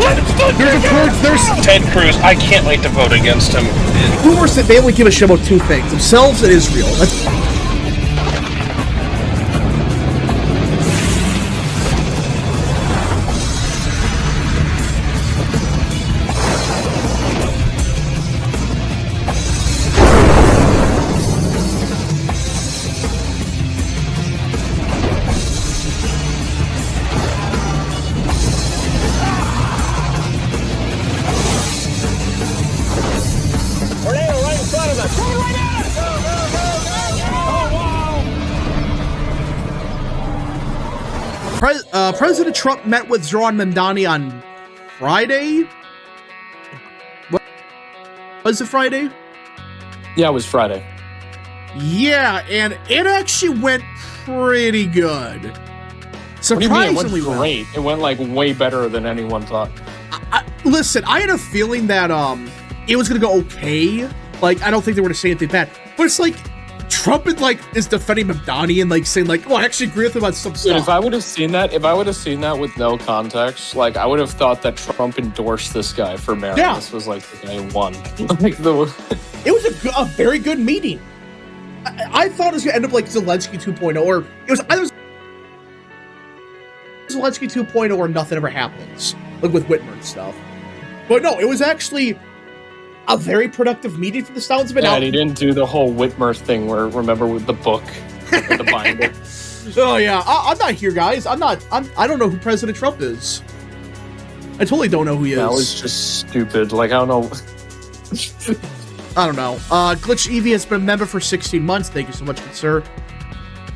There's Ted Cruz. I can't wait to vote against him. rumors that they only give a shit about two things: themselves and Israel. President Trump met with Zoran Mamdani on Friday. Was it Friday? Yeah, it was Friday. Yeah, and it actually went pretty good. Surprisingly it went great. It went like way better than anyone thought. Listen, I had a feeling that it was gonna go okay. Like, I don't think they were gonna say anything bad, but it's like Trump is defending Mamdani and like saying like, "Oh, I actually agree with him on some stuff." If I would have seen that with no context, like I would have thought that Trump endorsed this guy for mayor. Yeah. This was like the guy who won. It was a very good meeting. I thought it was gonna end up like Zelensky 2.0, or it was either Zelensky 2.0 or nothing ever happens, like with Whitmer and stuff. But no, it was actually a very productive meeting for the sounds of it. Yeah, and he didn't do the whole Whitmer thing where, remember, with the book, or the binder. Oh yeah, I'm not here, guys. I don't know who President Trump is. I totally don't know who he is. That was just stupid. Like, I don't know. I don't know. Glitch Evie has been a member for 16 months. Thank you so much, good sir.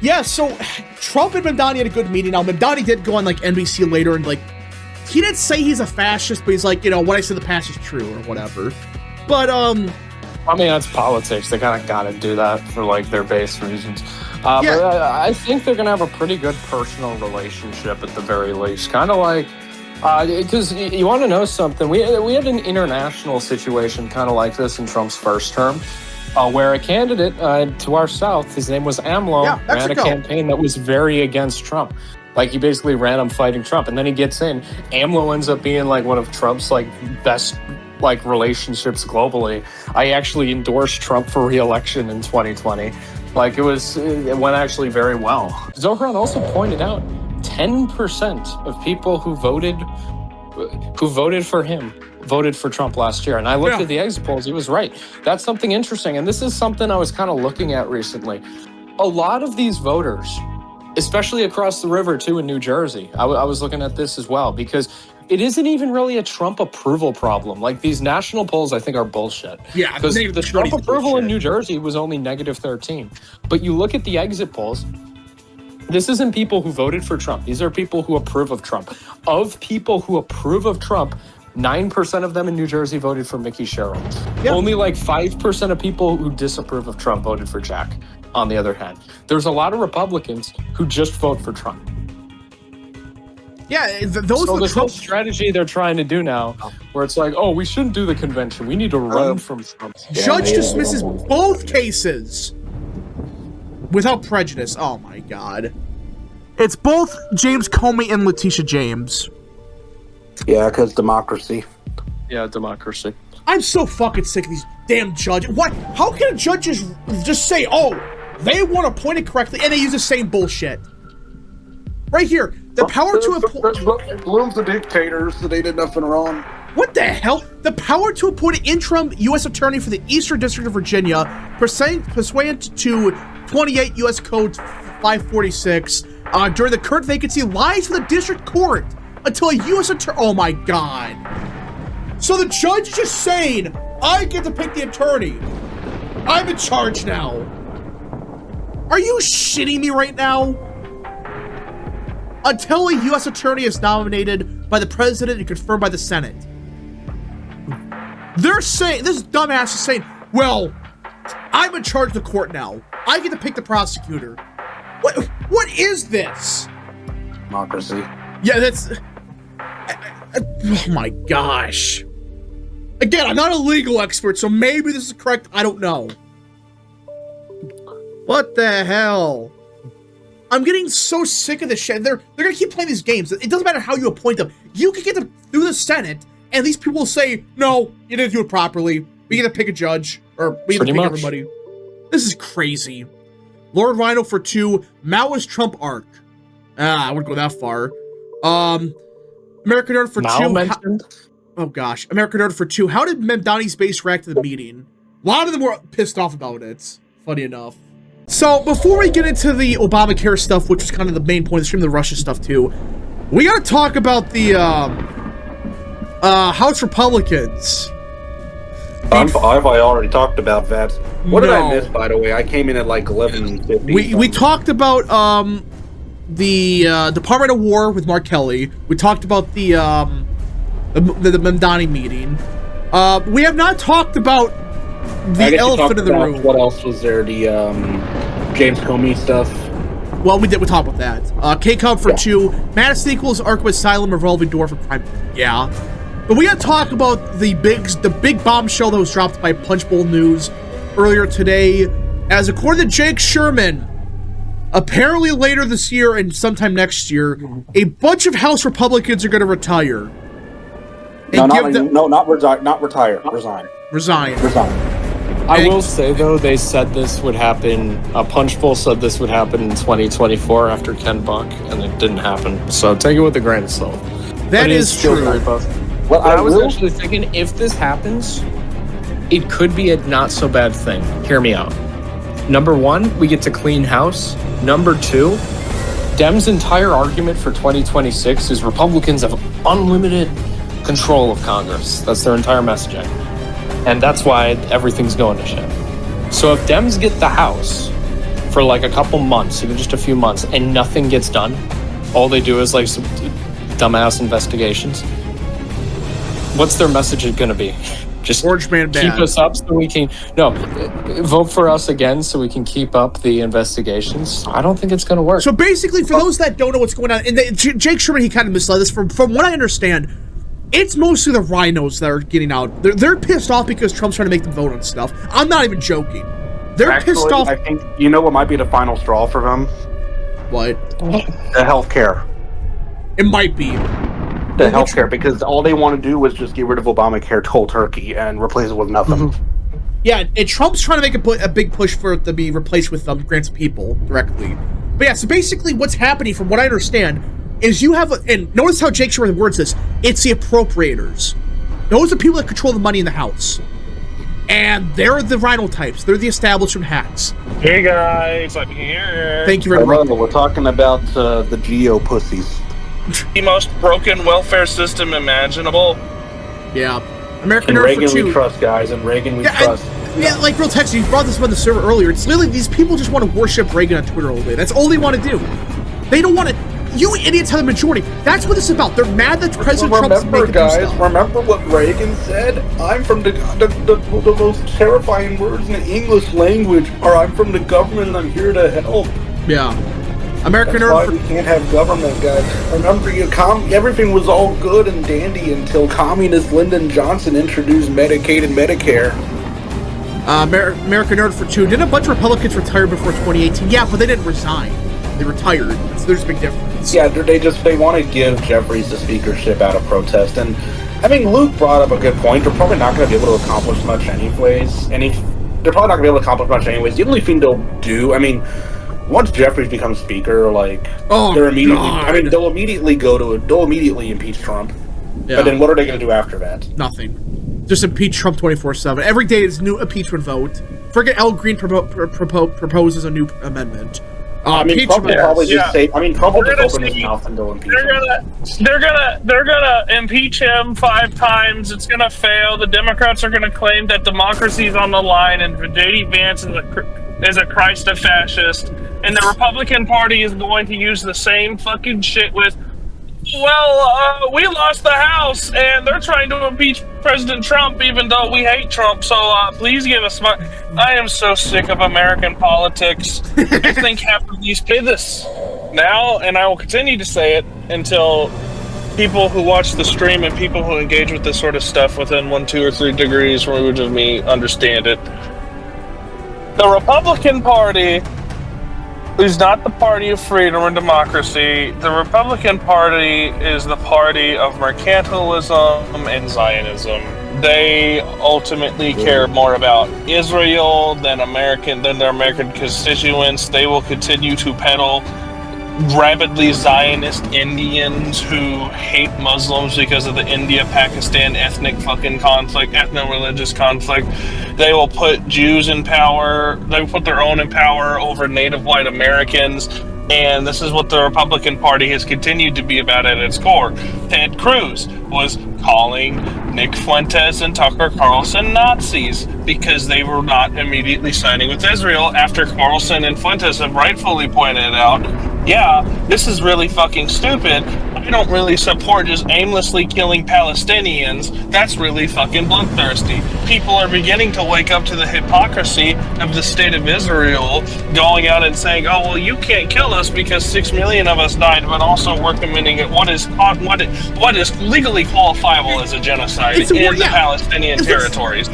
Yeah, so Trump and Mamdani had a good meeting. Now, Mamdani did go on like NBC later and like, he didn't say he's a fascist, but he's like, what I said in the past is true or whatever. But I mean, that's politics. They kind of got to do that for like their base reasons. Yeah. But I think they're gonna have a pretty good personal relationship at the very least. Kind of like, because you want to know something, we had an international situation kind of like this in Trump's first term, where a candidate to our south, his name was AMLO, ran a campaign that was very against Trump. Like, he basically ran him fighting Trump, and then he gets in. AMLO ends up being like one of Trump's like best like relationships globally. I actually endorsed Trump for re-election in 2020. Like, it went actually very well. Zohran also pointed out 10% of people who voted for him voted for Trump last year. And I looked at the exit polls. He was right. That's something interesting. And this is something I was kind of looking at recently. A lot of these voters, especially across the river too in New Jersey, I was looking at this as well, because it isn't even really a Trump approval problem. Like, these national polls, I think, are bullshit. Yeah, because the Trump approval in New Jersey was only -13. But you look at the exit polls, this isn't people who voted for Trump. These are people who approve of Trump. Of people who approve of Trump, 9% of them in New Jersey voted for Mickey Sherrill. Yep. Only like 5% of people who disapprove of Trump voted for Jack, on the other hand. There's a lot of Republicans who just vote for Trump. Yeah, so this whole strategy they're trying to do now, where it's like, oh, we shouldn't do the convention. We need to run from Trump. Judge dismisses both cases without prejudice. Oh my God. It's both James Comey and Letitia James. Yeah, because democracy. Yeah, democracy. I'm so fucking sick of these damn judges. What? How can judges just say, oh, they want to point it correctly, and they use the same bullshit? Right here, the power to appoint... Bloom's the dictators, so they did nothing wrong. What the hell? The power to appoint an interim U.S. attorney for the Eastern District of Virginia, pursuant to 28 U.S. Code 546, during the current vacancy, lies with the district court until a U.S. attorney... Oh my God. So the judge is just saying, I get to pick the attorney. I'm in charge now. Are you shitting me right now? Until a U.S. attorney is nominated by the president and confirmed by the Senate. They're saying, this dumbass is saying, well, I'm in charge of the court now. I get to pick the prosecutor. What is this? Democracy. Yeah, that's... oh my gosh. Again, I'm not a legal expert, so maybe this is correct. I don't know. What the hell? I'm getting so sick of this shit. They're gonna keep playing these games. It doesn't matter how you appoint them. You can get them through the Senate, and these people will say, no, you didn't do it properly. We get to pick a judge, or we get to pick everybody. This is crazy. Lord Rhino for 2, Maoist Trump arc. I wouldn't go that far. American Nerd for 2. Oh gosh, American Nerd for 2. How did Mamdani's base react to the meeting? A lot of them were pissed off about it, funny enough. So, before we get into the Obamacare stuff, which was kind of the main point of the stream, the Russia stuff too, we gotta talk about the, House Republicans. I've already talked about that. What did I miss, by the way? I came in at like 11:50. We talked about, the, Department of War with Mark Kelly. We talked about the Mamdani meeting. We have not talked about the elephant in the room. What else was there? The James Comey stuff. Well, we talked about that. K-Cub for 2. Madison equals Arkham Asylum, revolving door for crime. Yeah. But we gotta talk about the big bombshell that was dropped by Punchbowl News earlier today. As according to Jake Sherman, apparently later this year and sometime next year, a bunch of House Republicans are gonna retire. Not retire. Resign. I will say, though, they said this would happen. Punchbowl said this would happen in 2024 after Ken Buck, and it didn't happen. So take it with a grain of salt. That is true. Well, I was actually thinking, if this happens, it could be a not-so-bad thing. Hear me out. Number 1, we get to clean house. Number 2, Dems' entire argument for 2026 is Republicans have unlimited control of Congress. That's their entire messaging. And that's why everything's going to shit. So if Dems get the House for like a couple months, even just a few months, and nothing gets done, all they do is like some dumbass investigations, what's their message going to be? Just Orange Man keep bad. us up so we can... No, vote for us again so we can keep up the investigations. I don't think it's going to work. So basically, for those that don't know what's going on, and Jake Sherman, he kind of misled this. From what I understand, it's mostly the rhinos that are getting out. They're pissed off because Trump's trying to make them vote on stuff. I'm not even joking. They're pissed off. I think, you know what might be the final straw for them? What? The healthcare. It might be. The healthcare, because all they want to do was just get rid of Obamacare cold turkey and replace it with nothing. Yeah, and Trump's trying to make a big push for it to be replaced with grants of people directly. But yeah, so basically what's happening, from what I understand, is you have, and notice how Jake Sherman words this, it's the appropriators. Those are people that control the money in the House. And they're the rhino types. They're the establishment hacks. Hey guys, I'm here. Thank you very much. We're talking about the Geo pussies. The most broken welfare system imaginable. Yeah. American And Nerd Reagan for 2. we trust, guys, and Reagan we trust. Yeah, like Real Text, you brought this up on the server earlier. It's literally, these people just want to worship Reagan on Twitter all day. That's all they want to do. They don't want to... You idiots are the majority. That's what this is about. They're mad that President Trump's making them stuff. Remember what Reagan said? I'm from the most terrifying words in the English language are I'm from the government and I'm here to help. Yeah. American That's why Nerd we can't have government, guys. Remember, everything was all good and dandy until communist Lyndon Johnson introduced Medicaid and Medicare. American Nerd for 2. Didn't a bunch of Republicans retire before 2018? Yeah, but they didn't resign. They retired. So there's a big difference. Yeah, they want to give Jeffries the speakership out of protest. And, I mean, Luke brought up a good point. They're probably not going to be able to accomplish much anyways. They're probably not going to be able to accomplish much anyways. The only thing they'll do, I mean... Once Jeffries becomes speaker, they'll immediately impeach Trump. Yeah. But then what are they going to do after that? Nothing. Just impeach Trump 24/7. Every day is a new impeachment vote. Forget Al Green proposes a new amendment. Trump will probably just say. Trump will just open his mouth and go impeach him. They're gonna impeach him 5 times. It's gonna fail. The Democrats are gonna claim that democracy is on the line, and J.D. Vance is a Christ of fascist. And the Republican Party is going to use the same fucking shit with, we lost the House, and they're trying to impeach President Trump, even though we hate Trump, so please give us money. I am so sick of American politics. I think half of these say this now, and I will continue to say it until people who watch the stream and people who engage with this sort of stuff within 1, 2, or 3 degrees removed of me understand it. The Republican Party is not the party of freedom and democracy. The Republican Party is the party of mercantilism and Zionism. They ultimately care more about Israel than their American constituents. They will continue to peddle rabidly Zionist Indians who hate Muslims because of the India-Pakistan ethnic fucking conflict, ethno-religious conflict. They will put Jews in power. They will put their own in power over native white Americans. And this is what the Republican Party has continued to be about at its core. Ted Cruz was calling Nick Fuentes and Tucker Carlson Nazis because they were not immediately signing with Israel after Carlson and Fuentes have rightfully pointed out, yeah, this is really fucking stupid. I don't really support just aimlessly killing Palestinians. That's really fucking bloodthirsty. People are beginning to wake up to the hypocrisy of the state of Israel going out and saying, oh, well, you can't kill us because 6 million of us died, but also we're committing what is legally qualifiable as a genocide in the Palestinian territories.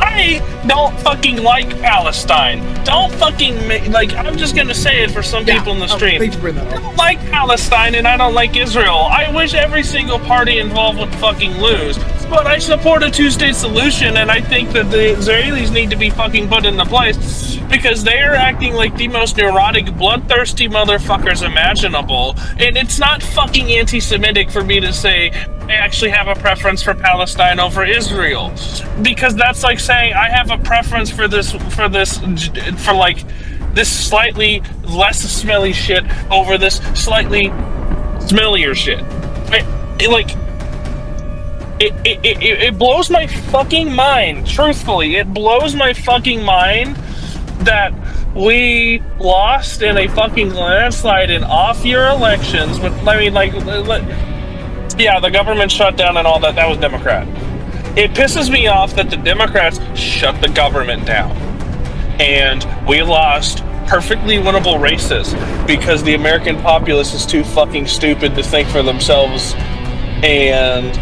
I don't fucking like Palestine. Don't fucking I'm just gonna say it for some people in the stream. I don't like Palestine and I don't like Israel. I wish every single party involved would fucking lose. But I support a two-state solution, and I think that the Israelis need to be fucking put into place because they are acting like the most neurotic, bloodthirsty motherfuckers imaginable. And it's not fucking anti-Semitic for me to say I actually have a preference for Palestine over Israel, because that's like saying I have a preference for this slightly less smelly shit over this slightly smellier shit. It blows my fucking mind. Truthfully, it blows my fucking mind that we lost in a fucking landslide in off-year elections. Yeah, the government shut down and all that. That was Democrat. It pisses me off that the Democrats shut the government down. And we lost perfectly winnable races because the American populace is too fucking stupid to think for themselves and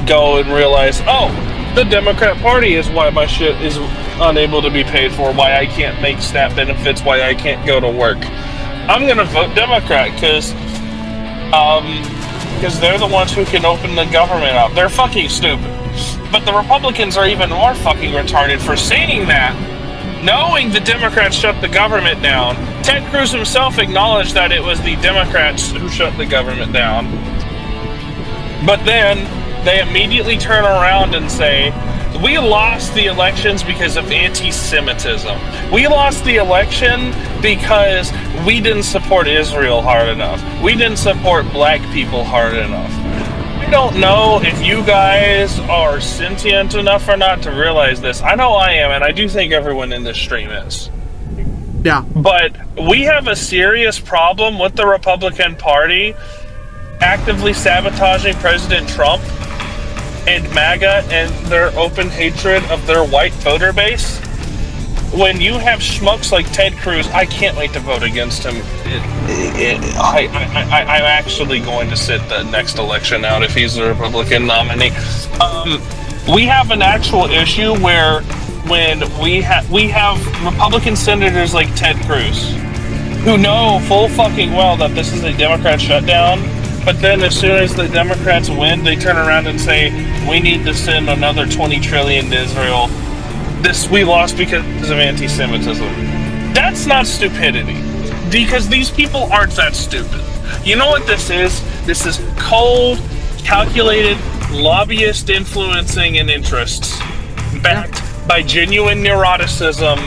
go and realize, oh, the Democrat Party is why my shit is unable to be paid for, why I can't make SNAP benefits, why I can't go to work. I'm gonna vote Democrat because they're the ones who can open the government up. They're fucking stupid. But the Republicans are even more fucking retarded for saying that, knowing the Democrats shut the government down. Ted Cruz himself acknowledged that it was the Democrats who shut the government down. But then they immediately turn around and say, we lost the elections because of anti-Semitism. We lost the election because we didn't support Israel hard enough. We didn't support black people hard enough. I don't know if you guys are sentient enough or not to realize this. I know I am, and I do think everyone in this stream is. Yeah. But we have a serious problem with the Republican Party actively sabotaging President Trump and MAGA and their open hatred of their white voter base. When you have schmucks like Ted Cruz, I can't wait to vote against him. I'm actually going to sit the next election out if he's the Republican nominee. We have an actual issue where when we have Republican senators like Ted Cruz, who know full fucking well that this is a Democrat shutdown, but then as soon as the Democrats win, they turn around and say, we need to send another $20 trillion to Israel. We lost because of anti-Semitism. That's not stupidity, because these people aren't that stupid. You know what this is? This is cold, calculated, lobbyist influencing and interests, backed by genuine neuroticism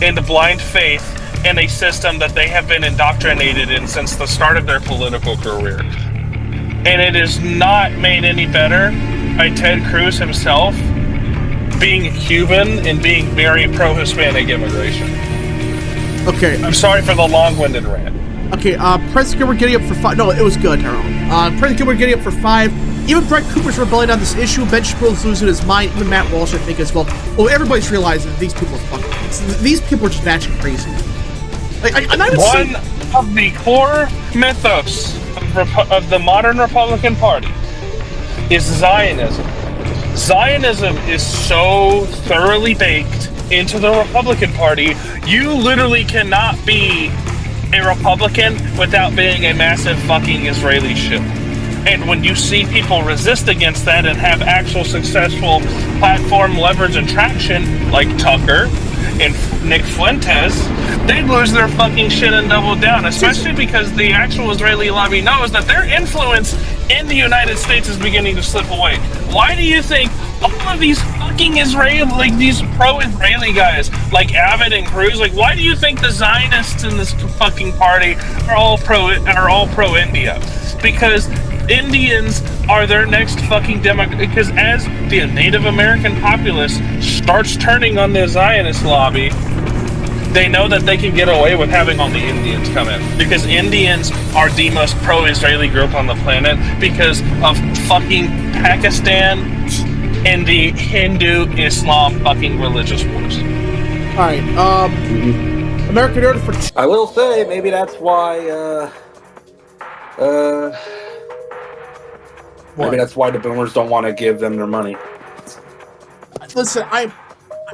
and blind faith in a system that they have been indoctrinated in since the start of their political career. And it is not made any better by Ted Cruz himself being Cuban and being very pro-Hispanic immigration. Okay. I'm sorry for the long-winded rant. Okay, President Gilbert getting up for 5. No, it was good, Tyrone. President Gilbert getting up for 5. Even Brett Cooper's rebelling on this issue. Ben Shapiro's losing his mind. Even Matt Walsh, I think, as well. Well, everybody's realizing that these people are fucking. These people are just batshit crazy. I'm not even One of the core mythos of the modern Republican Party is Zionism. Zionism is so thoroughly baked into the Republican Party, you literally cannot be a Republican without being a massive fucking Israeli shit. And when you see people resist against that and have actual successful platform leverage and traction, like Tucker and Nick Fuentes, they'd lose their fucking shit and double down, especially because the actual Israeli lobby knows that their influence in the United States is beginning to slip away. Why do you think all of these fucking Israeli, like these pro-Israeli guys, like Abbott and Cruz, like why do you think the Zionists in this fucking party are all pro-India? Because Indians are their next fucking because as the Native American populace starts turning on the Zionist lobby, they know that they can get away with having all the Indians come in. Because Indians are the most pro-Israeli group on the planet because of fucking Pakistan and the Hindu-Islam fucking religious wars. Alright, American Order for... I will say, maybe that's why, maybe that's why the boomers don't want to give them their money. Listen,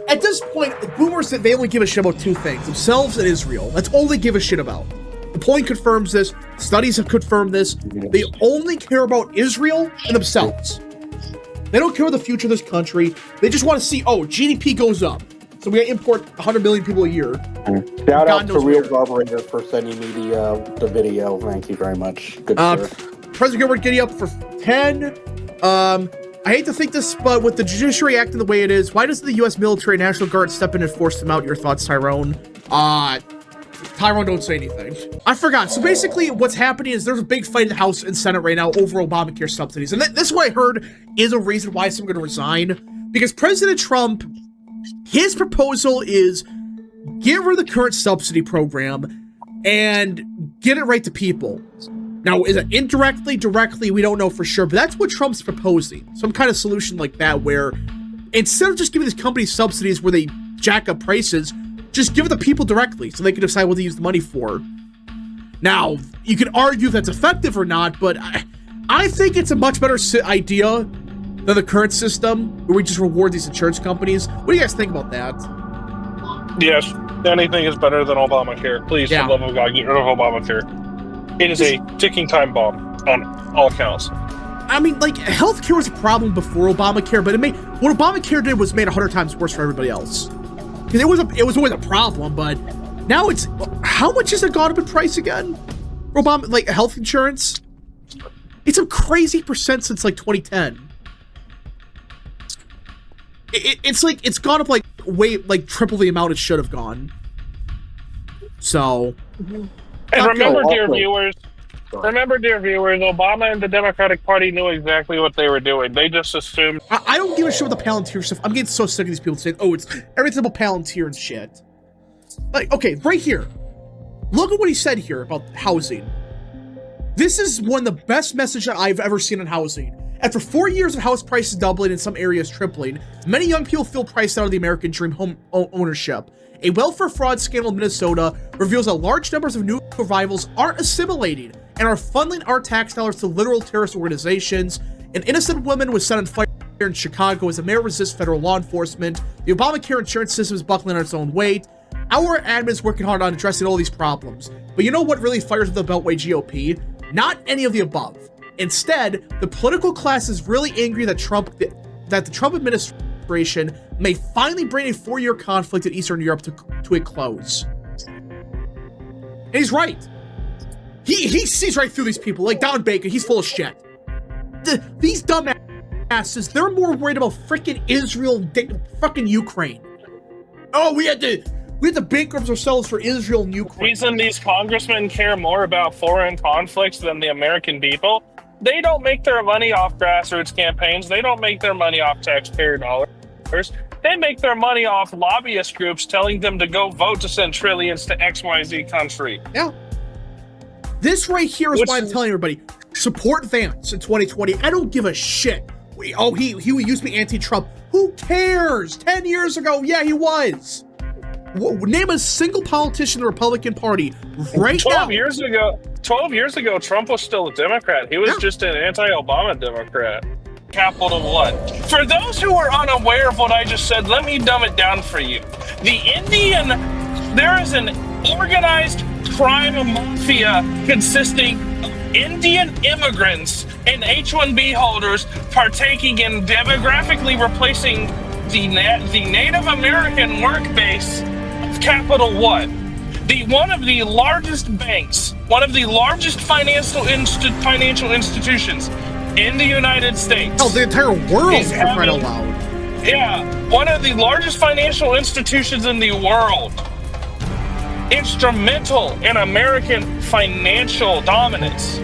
at this point, the boomers, they only give a shit about two things: themselves and Israel. That's all they give a shit about. The polling confirms this. Studies have confirmed this. They only care about Israel and themselves. They don't care about the future of this country. They just want to see, oh, GDP goes up, so we gotta import 100 million people a year. Shout out to Real Carburetor for sending me the video. Thank you very much. Good sir. President Gilbert giddy up for 10. I hate to think this, but with the judiciary acting the way it is, why doesn't the U.S. military and National Guard step in and force them out? Your thoughts, Tyrone? Tyrone, don't say anything. I forgot. So basically, what's happening is there's a big fight in the House and Senate right now over Obamacare subsidies. And this is what I heard is a reason why I'm going to resign. Because President Trump, his proposal is get rid of the current subsidy program and get it right to people. Now, is it indirectly, directly? We don't know for sure, but that's what Trump's proposing. Some kind of solution like that where instead of just giving these companies subsidies where they jack up prices, just give it to people directly so they can decide what to use the money for. Now, you can argue if that's effective or not, but I think it's a much better idea than the current system where we just reward these insurance companies. What do you guys think about that? Yes, anything is better than Obamacare. Please, for the love of God, get rid of Obamacare. It is a ticking time bomb on all accounts. I mean, like, healthcare was a problem before Obamacare, but what Obamacare did was made 100 times worse for everybody else. Because it was always a problem, but now it's, how much has it gone up in price again? Like, health insurance? It's a crazy percent since, like, 2010. It's like, it's gone up, like, triple the amount it should have gone. So... And remember, dear viewers, Obama and the Democratic Party knew exactly what they were doing. They just assumed... I don't give a shit with the Palantir stuff. I'm getting so sick of these people saying, oh, it's everything about Palantir and shit. Like, okay, right here. Look at what he said here about housing. This is one of the best messages I've ever seen on housing. After 4 years of house prices doubling and some areas tripling, many young people feel priced out of the American dream home ownership. A welfare fraud scandal in Minnesota reveals that large numbers of new arrivals aren't assimilating and are funneling our tax dollars to literal terrorist organizations. An innocent woman was set on fire in Chicago as the mayor resists federal law enforcement. The Obamacare insurance system is buckling on its own weight. Our admin is working hard on addressing all these problems. But you know what really fires with the Beltway GOP? Not any of the above. Instead, the political class is really angry that the Trump administration may finally bring a 4-year conflict in Eastern Europe to a close. And he's right. He sees right through these people. Like Don Bacon, he's full of shit. These dumbasses, they're more worried about freaking Israel, fucking Ukraine. Oh, we had to bankrupt ourselves for Israel and Ukraine. The reason these congressmen care more about foreign conflicts than the American people, they don't make their money off grassroots campaigns. They don't make their money off taxpayer dollars. They make their money off lobbyist groups telling them to go vote to send trillions to XYZ country. Yeah. This right here is why I'm telling everybody, support Vance in 2020. I don't give a shit. He used to be anti-Trump. Who cares? 10 years ago, yeah, he was. Name a single politician in the Republican Party right 12 years ago, Trump was still a Democrat. He was just an anti-Obama Democrat. Capital what? For those who are unaware of what I just said, let me dumb it down for you. There is an organized crime mafia consisting of Indian immigrants and H-1B holders partaking in demographically replacing the Native American work base of Capital One. One of the largest banks, one of the largest financial institutions in the United States. Hell, the entire world, for crying out loud. Yeah, one of the largest financial institutions in the world, instrumental in American financial dominance,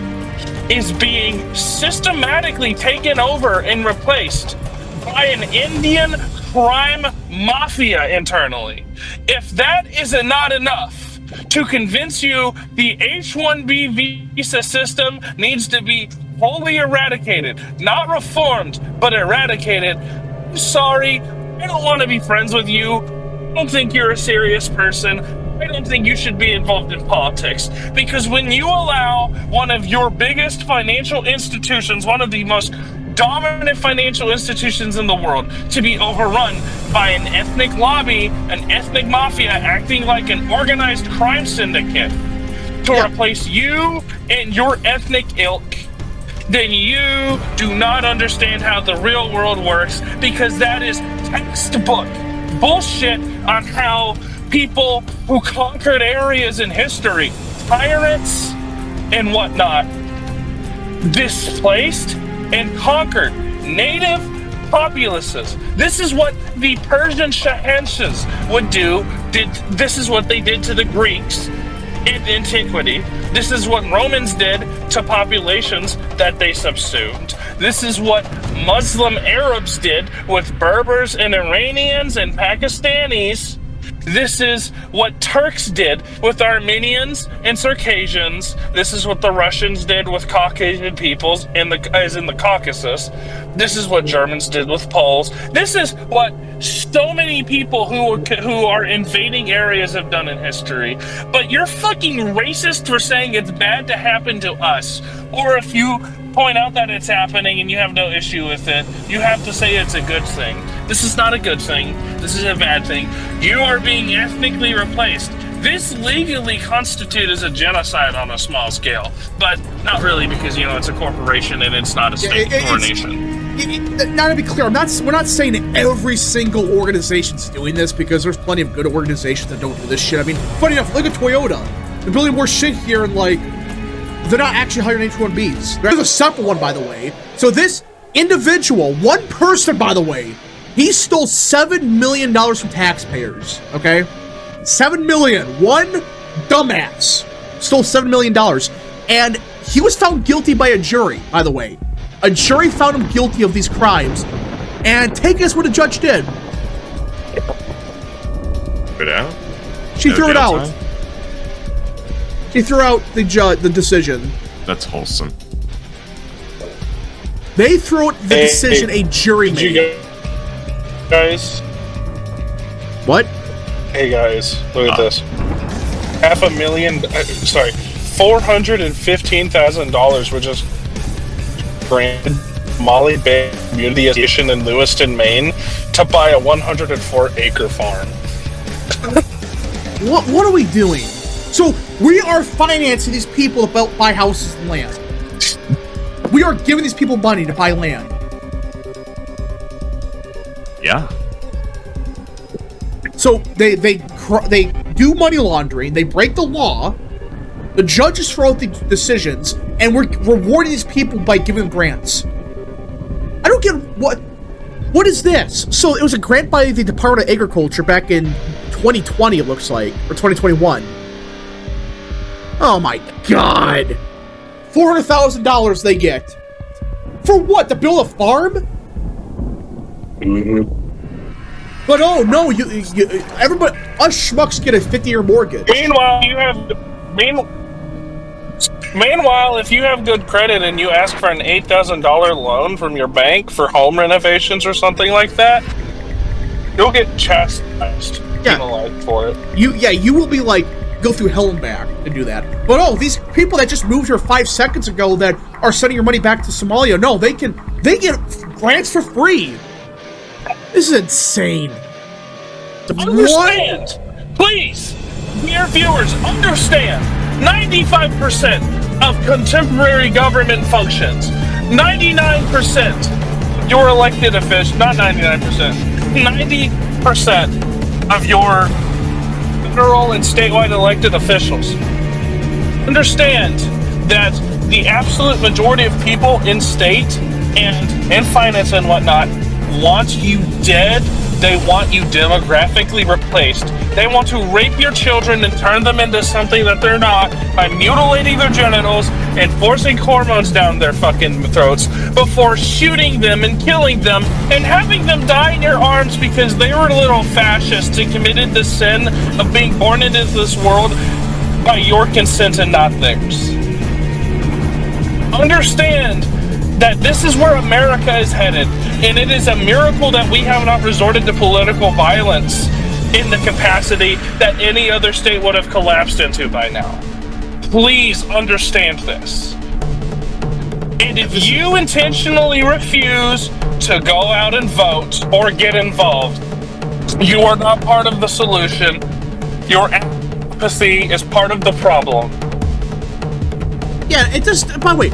is being systematically taken over and replaced by an Indian crime mafia internally. If that is not enough to convince you the H-1B visa system needs to be wholly eradicated, not reformed, but eradicated, I'm sorry, I don't want to be friends with you. I don't think you're a serious person. I don't think you should be involved in politics. Because when you allow one of your biggest financial institutions, one of the most dominant financial institutions in the world, to be overrun by an ethnic lobby, an ethnic mafia acting like an organized crime syndicate to replace you and your ethnic ilk, then you do not understand how the real world works, because that is textbook bullshit on how people who conquered areas in history, tyrants and whatnot, displaced and conquered native populaces. This is what the Persian Shahensha's would do. This is what they did to the Greeks in antiquity. This is what Romans did to populations that they subsumed. This is what Muslim Arabs did with Berbers and Iranians and Pakistanis. This is what Turks did with Armenians and Circassians. This is what the Russians did with Caucasian peoples as in the Caucasus. This is what Germans did with Poles. This is what so many people who are invading areas have done in history. But you're fucking racist for saying it's bad to happen to us. Or if you point out that it's happening and you have no issue with it, you have to say it's a good thing. This is not a good thing. This is a bad thing. You are being ethnically replaced. This legally constitutes as a genocide on a small scale, but not really, because it's a corporation and it's not a state or a nation. Now to be clear, we're not saying every single organization's doing this, because there's plenty of good organizations that don't do this shit. I mean, funny enough, look at Toyota. They're building more shit here, and they're not actually hiring H-1Bs. There's a separate one, by the way. So this individual, one person, by the way, he stole $7 million from taxpayers, okay? $7 million. One dumbass stole $7 million. And he was found guilty by a jury, by the way. A jury found him guilty of these crimes. And take a guess what the judge did. Put it out? She threw it out. She threw out the decision. That's wholesome. They threw out the decision a jury made. Guys. What? Hey guys, look at this. $415,000 were just granted Molly Bay Community Association in Lewiston, Maine, to buy a 104-acre farm. What are we doing? So we are financing these people to buy houses and land. We are giving these people money to buy land. Yeah. So they do money laundering. They break the law. The judges throw out the decisions, and we're rewarding these people by giving them grants. I don't get what is this? So it was a grant by the Department of Agriculture back in 2020, it looks like, or 2021. Oh my god! $400,000 they get for what? To build a farm? Mm-hmm. But oh no, everybody, us schmucks get a 50-year mortgage. Meanwhile, if you have good credit and you ask for an $8,000 loan from your bank for home renovations or something like that, you'll get chastised, penalized for it. You will be go through hell and back to do that. But oh, these people that just moved here 5 seconds ago that are sending your money back to Somalia, no, they get grants for free. This is insane. Understand, please. dear viewers, understand 95% of contemporary government functions, 99% your elected officials, not 99%, 90% of your federal and statewide elected officials understand that the absolute majority of people in state and finance and whatnot want you dead. They want you demographically replaced. They want to rape your children and turn them into something that they're not by mutilating their genitals and forcing hormones down their fucking throats before shooting them and killing them and having them die in your arms because they were little fascists and committed the sin of being born into this world by your consent and not theirs. Understand that this is where America is headed, and it is a miracle that we have not resorted to political violence in the capacity that any other state would have collapsed into by now. Please understand this. And if you intentionally refuse to go out and vote or get involved, you are not part of the solution. Your apathy is part of the problem. Yeah, it just, by the way,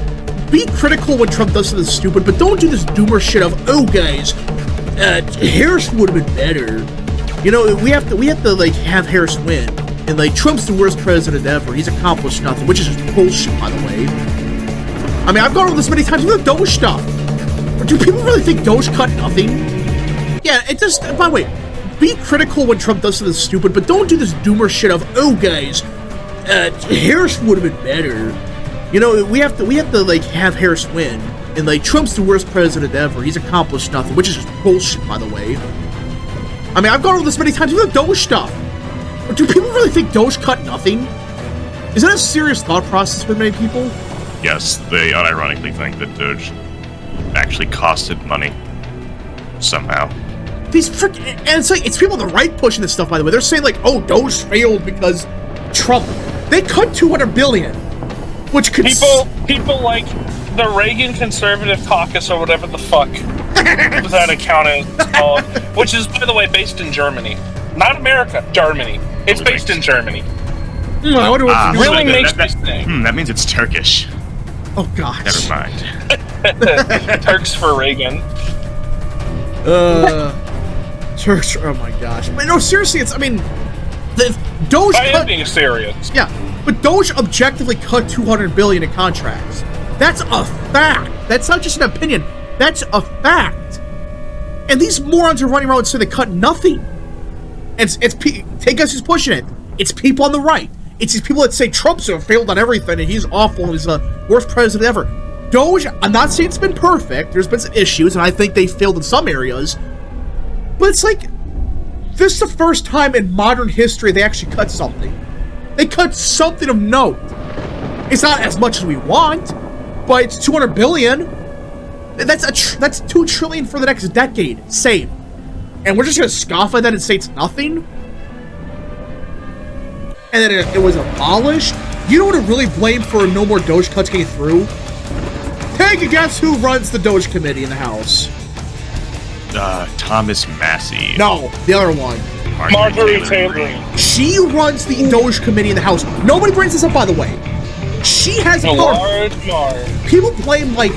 be critical when Trump does something stupid, but don't do this doomer shit of, oh guys, Harris would have been better. You know, we have to like have Harris win. And like Trump's the worst president ever. He's accomplished nothing, which is just bullshit, by the way. I mean, I've gone over this many times with the Doge stuff. But do people really think Doge cut nothing? Yeah, it just, by the way, be critical when Trump does something stupid, but don't do this doomer shit of, oh guys, Harris would have been better. You know, we have to like have Harris win. And like Trump's the worst president ever. He's accomplished nothing, which is just bullshit, by the way. I mean, I've gone over this many times with the Doge stuff. But do people really think Doge cut nothing? Is that a serious thought process for many people? Yes, they unironically think that Doge actually costed money. Somehow. These and it's like, it's people on the right pushing this stuff, by the way. They're saying like, oh, Doge failed because Trump. They cut $200 billion. Which could people like the Reagan Conservative Caucus or whatever the fuck that account is called, which is, by the way, based in Germany, not America, Germany. It's based in Germany. I wonder what really makes me think. That means it's Turkish. Oh gosh. Never mind. Turks for Reagan. Turks. Oh my gosh. But no, seriously, it's. I mean, the Doge. I am being serious. Yeah. But Doge objectively cut $200 billion in contracts. That's a fact. That's not just an opinion. That's a fact. And these morons are running around and saying they cut nothing. And take us who's pushing it. It's people on the right. It's these people that say Trump's failed on everything and he's awful and he's the worst president ever. Doge, I'm not saying it's been perfect. There's been some issues, and I think they failed in some areas. But it's like, this is the first time in modern history they actually cut something. They cut something of note. It's not as much as we want, but it's $200 billion. That's $2 trillion for the next decade, save. And we're just gonna scoff at that and say it's nothing? And then it was abolished? You know what to really blame for no more Doge cuts getting through? Take a guess who runs the Doge committee in the House. Thomas Massey. No, the other one. Marjorie Taylor. She runs the Doge committee in the House. Nobody brings this up, by the way. She has A power. large mark. People blame like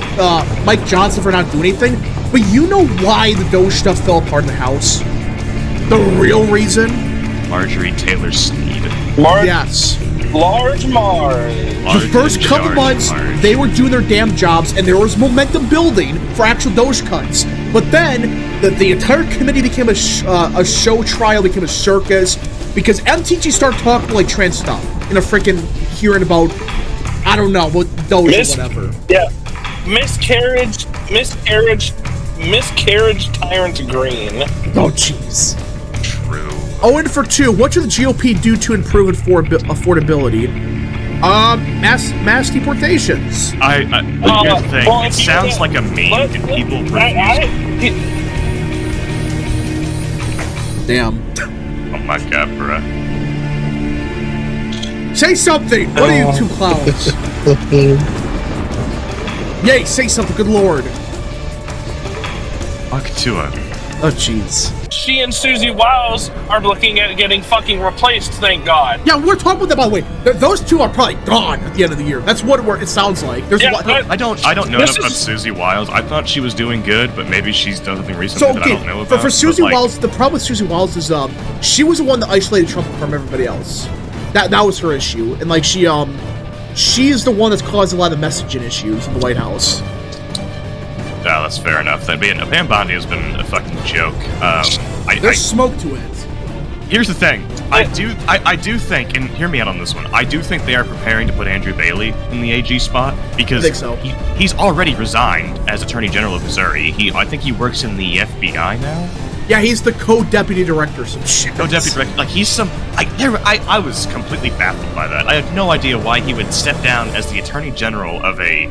Mike Johnson for not doing anything, but you know why the Doge stuff fell apart in the House? The real reason? Marjorie Taylor Sneed. Yes. Large Marge. The first couple months, they were doing their damn jobs, and there was momentum building for actual Doge cuts. But then, the entire committee became a show trial, became a circus, because MTG started talking like trans stuff in a freaking hearing about, I don't know, what Doge or whatever. Yeah. Miscarriage Tyrant Green. Oh, jeez. True. 0 for 2. What should the GOP do to improve affordability? Mass deportations. Here's the thing. Well, it sounds like a meme, and people refuse. Damn. Oh my god, bruh. Say something! What are you two clowns? Yay, say something, good lord. Fuck Tua. Oh, jeez. she and Susie Wiles are looking at getting fucking replaced, thank God. Yeah, we're talking about that, by the way. Those two are probably gone at the end of the year. That's what it sounds like. There's Yeah, I don't know enough about Susie Wiles. I thought she was doing good, but maybe she's done something recently that I don't know about. For Susie like, Wiles, the problem with Susie Wiles is she was the one that isolated Trump from everybody else. That was her issue, and like she's the one that's caused a lot of the messaging issues in the White House. Yeah, that's fair enough. Then Pam Bondi has been a fucking joke. There's smoke to it. Here's the thing. I do think, and hear me out on this one. I do think they are preparing to put Andrew Bailey in the AG spot because I think so. He's already resigned as Attorney General of Missouri. I think he works in the FBI now. Yeah, he's the co-deputy director. Some shit. Co-deputy director. Like he's some. I was completely baffled by that. I had no idea why he would step down as the Attorney General of a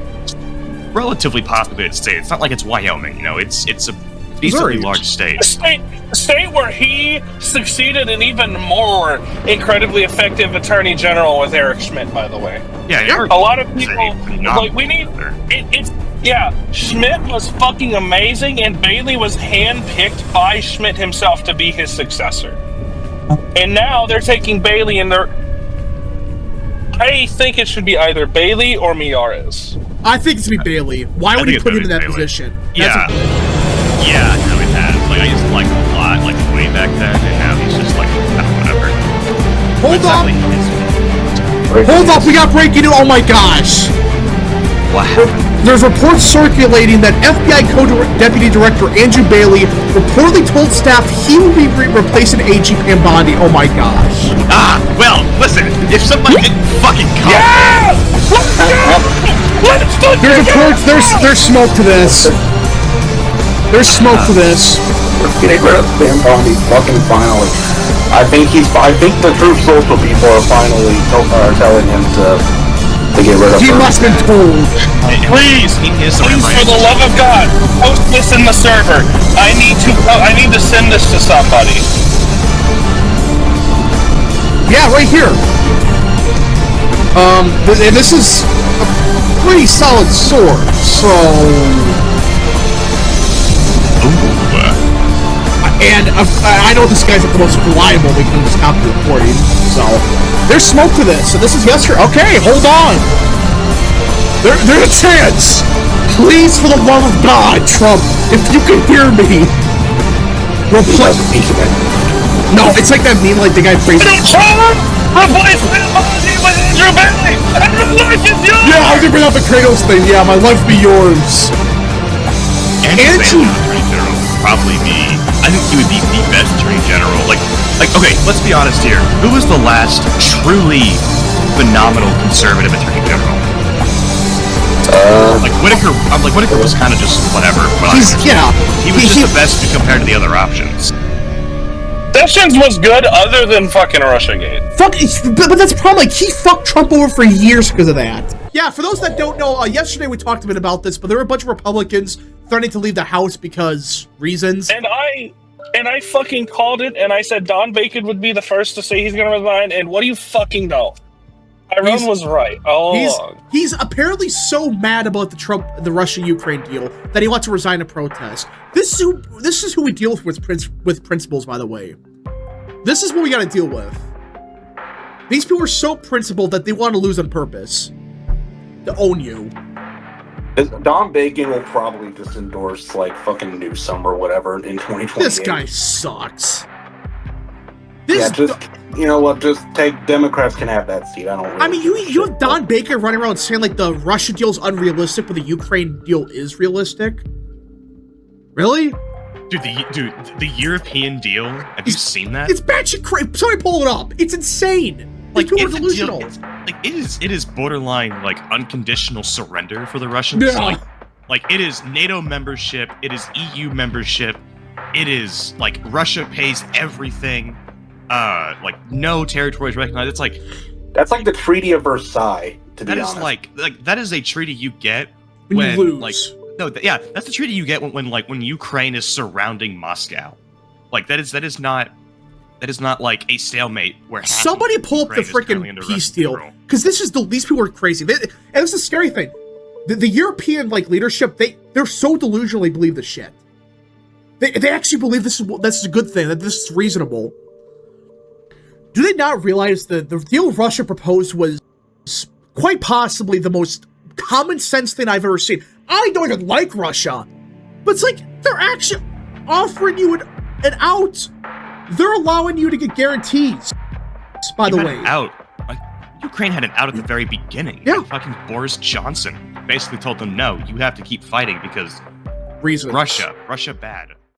relatively populated state. It's not like it's Wyoming, you know. It's a decently large state. A state where he succeeded in even more incredibly effective Attorney General with Eric Schmidt, by the way. Yeah, a lot of people like we need. Schmidt was fucking amazing, and Bailey was handpicked by Schmidt himself to be his successor. And now they're taking Bailey, and I think it should be either Bailey or Miyares. I think it's gonna be Bailey. Why would he put him in that position? Yeah, no, it has. Like I used to like him a lot, like way back then, and now he's just like whatever. Hold up, we got breaking news. Oh my gosh. What happened? There's reports circulating that FBI Co-Deputy Director Andrew Bailey reportedly told staff he will be replacing AG Pam Bondi. Oh my gosh. Well, listen, if somebody didn't fucking come. Yeah! There's reports, there's smoke to this. There's smoke to this. Getting rid of Pam Bondi fucking finally. I think the true social people are finally telling him to get rid of her. He must have been told. Please, for the love of God, post this in the server. I need to send this to somebody. Yeah, right here. And this is a pretty solid source, so. And I know this guy's not the most reliable. We can stop the recording. So there's smoke to this. So this is yesterday. Okay, hold on. There's a chance. Please, for the love of God, Trump, if you can hear me, replace. No, it's like that meme, like the guy praising. Replace Pam with Andrew Bailey. And my life is yours. Yeah, I was gonna bring up the Kratos thing. Yeah, my life be yours. Andrew Bailey, Attorney General, would probably be. I think he would be the best Attorney General. Like, okay, let's be honest here. Who was the last truly phenomenal conservative Attorney General? Whitaker was kind of just whatever. But he was just the best compared to the other options. Sessions was good, other than fucking Russiagate. But that's the problem. Like, he fucked Trump over for years because of that. Yeah, for those that don't know, yesterday we talked a bit about this, but there were a bunch of Republicans threatening to leave the House because reasons. And I fucking called it, and I said Don Bacon would be the first to say he's going to resign, and what do you fucking know? Tyrone was right all along. He's apparently so mad about the Russia-Ukraine deal that he wants to resign to protest. This is who we deal with principles, by the way. This is what we got to deal with. These people are so principled that they want to lose on purpose. To own you. Don Bacon will probably just endorse, like, fucking Newsom or whatever in 2028. This guy sucks. You know what? Just take Democrats can have that seat. I don't. Really you have Don Baker running around saying like the Russia deal is unrealistic, but the Ukraine deal is realistic. Really? Dude, the European deal. Have you seen that? It's batshit crazy. Somebody pull it up. It's insane. Like, people are delusional. It is borderline like unconditional surrender for the Russians. Yeah. Like it is NATO membership. It is EU membership. It is like Russia pays everything. Like no territories recognized. It's like that's like the Treaty of Versailles. To be honest, like that is a treaty you get when you lose. Like that's the treaty you get when Ukraine is surrounding Moscow. Like that is not like a stalemate where somebody pull up the freaking peace deal because these people are crazy. And this is the scary thing. The European like leadership they're so delusionally believe the shit. They actually believe this is a good thing, that this is reasonable. Do they not realize that the deal Russia proposed was quite possibly the most common sense thing I've ever seen? I don't even like Russia, but it's like they're actually offering you an out. They're allowing you to get guarantees. By the way, out. Like, Ukraine had an out at the very beginning. Yeah. And fucking Boris Johnson basically told them, no, you have to keep fighting because reasons. Russia bad.